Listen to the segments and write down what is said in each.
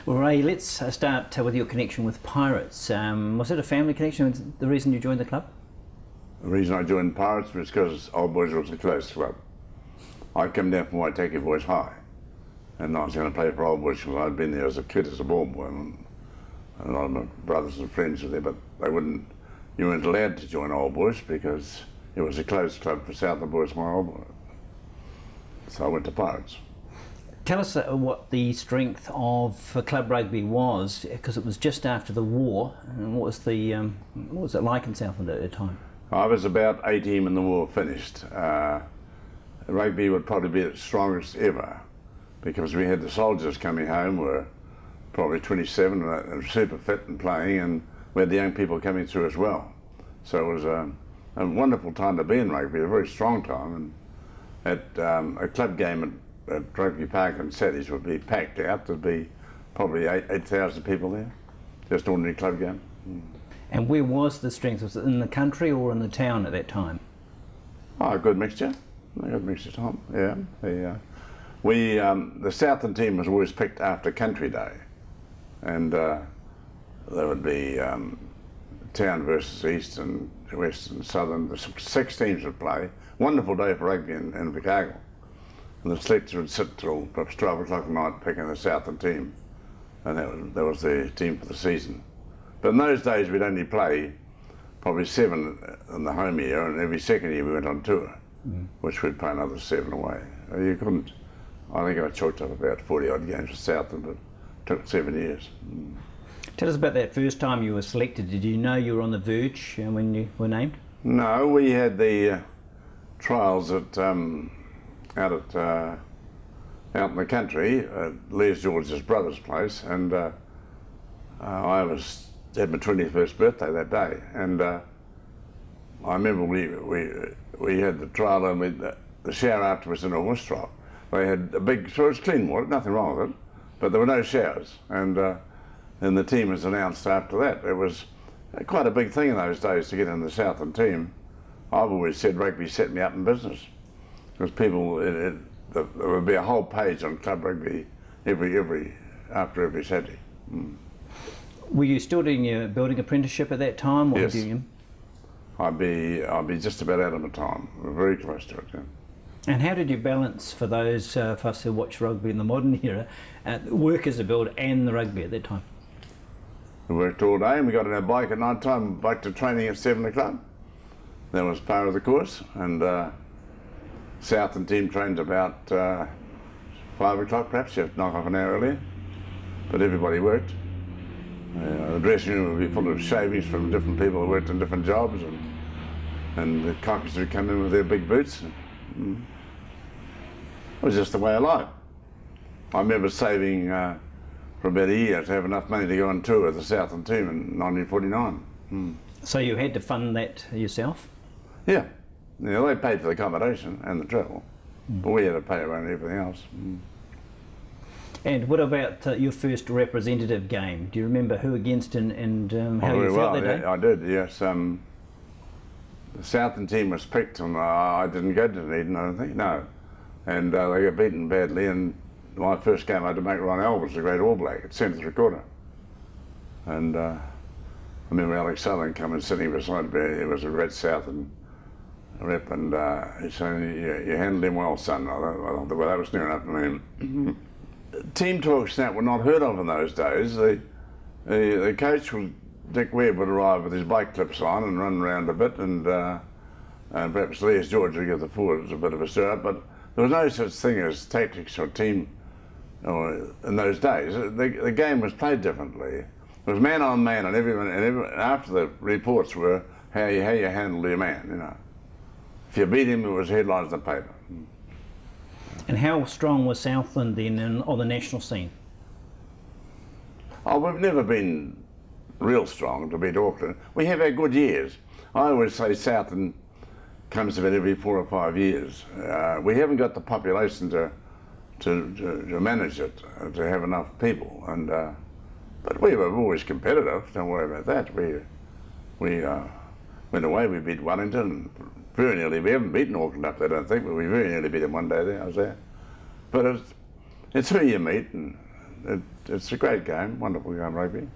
Well, Ray, let's start with your connection with Pirates. Was it a family connection, the reason you joined the club? The reason I joined Pirates was because Old Boys was a close club. I came down from Waitaki Boys High, and I was going to play for Old Boys because I'd been there as a kid, as a ball boy, and a lot of my brothers and friends were there, but you weren't allowed to join Old Boys because it was a closed club for Southland boys, my Old Boys. So I went to Pirates. Tell us what the strength of club rugby was, because it was just after the war. And what was it like in Southland at the time? I was about 18 when the war finished. Rugby would probably be its strongest ever, because we had the soldiers coming home, were probably 27 and super fit and playing, and we had the young people coming through as well. So it was a wonderful time to be in rugby, a very strong time. And at a club game at Rugby Park in Saturdays would be packed out. There'd be probably 8,000 people there, just an ordinary club game. And where was the strength? Was it in the country or in the town at that time? Oh, a good mixture. A good mixture, Tom. Yeah. The Southland team was always picked after Country Day, and there would be town versus east and west and southern. The 6 teams would play. Wonderful day for rugby in Invercargill. And the selectors would sit till perhaps 12 o'clock at night picking the Southland team, and that was the team for the season. But in those days we'd only play probably 7 in the home year, and every second year we went on tour, which we'd play another 7 away. You couldn't. I think I chalked up about 40 odd games for Southland, but it took 7 years. Tell us about that first time you were selected. Did you know you were on the verge when you were named? No, we had the trials out in the country at Les George's brother's place, and I had my 21st birthday that day, and I remember we had the trial, and the shower afterwards in a horse trough. They had a big, so it was clean water, nothing wrong with it, but there were no showers, and the team was announced after that. It was quite a big thing in those days to get in the Southland team. I've always said rugby set me up in business, because people, there would be a whole page on club rugby after every Saturday. Were you still doing your building apprenticeship at that time? Or yes. I'd be just about out of my time. We're very close to it. Yeah. And how did you balance, for those of us who watch rugby in the modern era, work as a builder and the rugby at that time? We worked all day, and we got on our bike at night time, bike to training at 7 o'clock. That was part of the course, and Southland team trained about 5 o'clock perhaps, you have to knock off an hour earlier, but everybody worked. The dressing room would be full of shavings from different people who worked in different jobs, and the cockers would come in with their big boots. It was just the way of life. I remember saving for about a year to have enough money to go on tour with the Southland team in 1949. So you had to fund that yourself? Yeah. They paid for the accommodation and the travel, but we had to pay around everything else. And what about your first representative game? Do you remember who against and how you felt that day? Yeah, I did, yes. The Southland team was picked, and I didn't go to Dunedin, I don't think, no. And they got beaten badly, and my first game I had to make Ron Elvis, the great All Black, at centre recorder. And I remember Alex Southern coming sitting beside me. He was a Red Southland rep, and he said, you handled him well, son. I thought, well, that was near enough to me. Team talks that were not heard of in those days. The coach, Dick Webb, would arrive with his bike clips on and run around a bit, and perhaps Les George would give the forwards a bit of a stir up, but there was no such thing as tactics or team in those days. The game was played differently. It was man on man, and everyone after the reports were how you handled your man, you know. If you beat him, it was headlines in the paper. And how strong was Southland then on the national scene? Oh, we've never been real strong to beat Auckland. We have our good years. I always say Southland comes about every 4 or 5 years. We haven't got the population to manage it, to have enough people. And but we were always competitive. Don't worry about that. We went away. We beat Wellington. Very nearly. We haven't beaten Auckland up there, I don't think, but we very nearly beat them one day there. I was there. But it's who you meet, and it's a great game, wonderful game, rugby.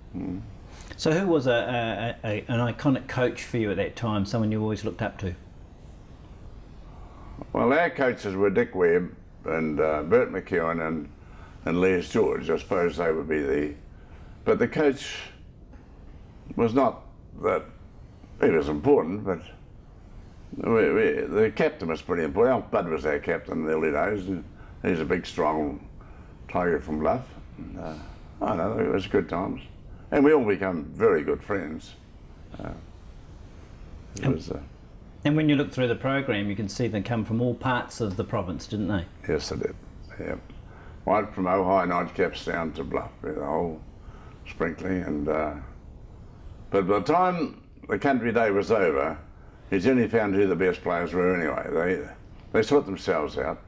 So who was an iconic coach for you at that time, someone you always looked up to? Well, our coaches were Dick Webb and Bert McEwen and Les George. I suppose they would be but the coach was not that, he was important, but the captain was pretty important. Alf Budd was our captain in the early days. And he's a big, strong tiger from Bluff. And, I know, it was good times. And we all become very good friends. And when you look through the program, you can see they come from all parts of the province, didn't they? Yes, they did. Yeah. Right from Ojai Nightcaps down to Bluff, the whole sprinkling. And but by the time the country day was over, you generally found who the best players were anyway. They sort themselves out.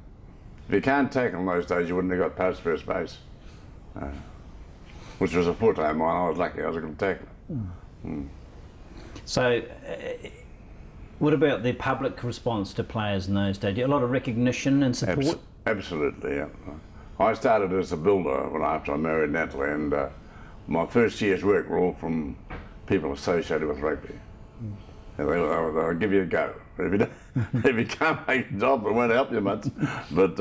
If you can't tackle in those days, you wouldn't have got past first base, which was a forte of mine. I was lucky; I was a good tackler. So. What about the public response to players in those days? A lot of recognition and support? Absolutely, yeah. I started as a builder after I married Natalie, and my first year's work were all from people associated with rugby. And they'll give you a go. If you can't make a job, it won't help you much. But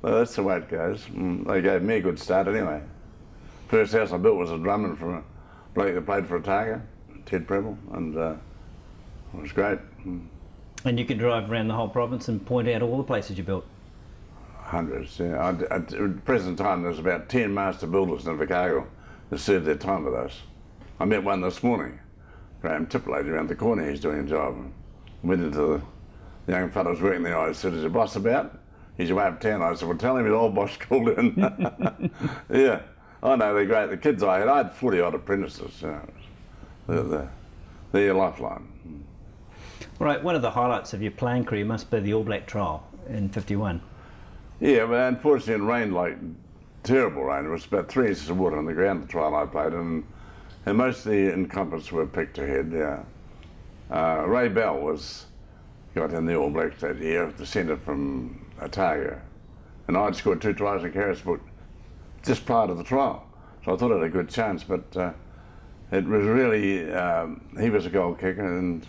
that's the way it goes. They gave me a good start anyway. First house I built was a drumming from a bloke that played for Otago, Ted Preble, and it was great. And you could drive around the whole province and point out all the places you built? Hundreds, yeah. At the present time, there's about 10 master builders in Otago that served their time with us. I met one this morning, Graham Tiplade, around the corner. He's doing a job. Went into the young fellows working there. I said, "Is your boss about?" He's away uptown. I said, "Well, tell him his old boss called in." Yeah, I know, they're great. The kids I had 40 odd apprentices. They're your lifeline. Right, one of the highlights of your playing career must be the All Black trial in '51. Yeah, but unfortunately it rained like terrible rain. It was about 3 inches of water on the ground the trial I played, and most of the incumbents were picked ahead, yeah. Ray Bell got in the All Blacks that year, descended from Otago, and I'd scored 2 tries in Carisbrook just prior to the trial. So I thought I had a good chance, but it was really, he was a goal kicker, and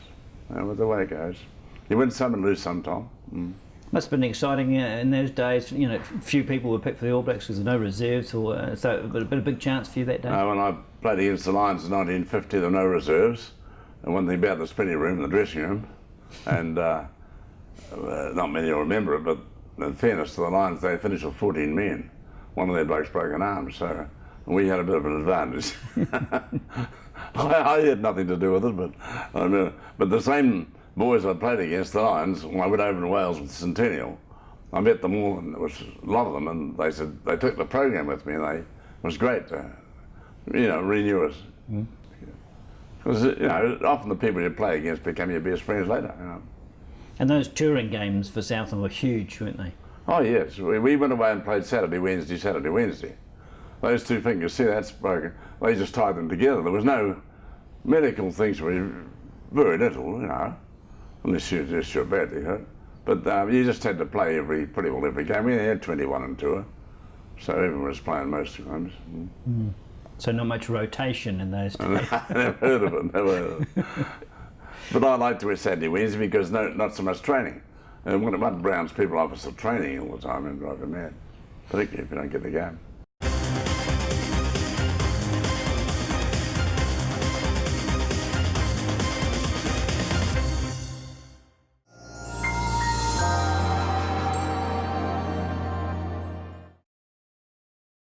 with the way it goes. You win some and lose some, Tom. Must have been exciting in those days. You know, few people were picked for the All Blacks because there were no reserves, or so it would have been a big chance for you that day. When I played against the Lions in 1950, there were no reserves. And one thing about the spinning room, the dressing room, and not many will remember it, but in fairness to the Lions, they finished with 14 men. One of their blokes broke an arm, so we had a bit of an advantage. I had nothing to do with it, but the same boys I played against, the Lions, when I went over to Wales with Centennial, I met them all, and there was a lot of them, and they said they took the program with me, and it was great to, renew us. Because often the people you play against become your best friends later. And those touring games for Southland were huge, weren't they? Oh yes, we went away and played Saturday, Wednesday. Those two fingers, see, that's broken. They just tied them together. There was no medical things, very little, unless you're just badly hurt. But you just had to play pretty well every game. We had 21 on tour, so everyone was playing most times. So not much rotation in those days. I never heard of it, never heard of it. But I like to wear Saturday, Wednesday because not so much training. And one Browns people offer us training all the time and drive you mad, particularly if you don't get the game.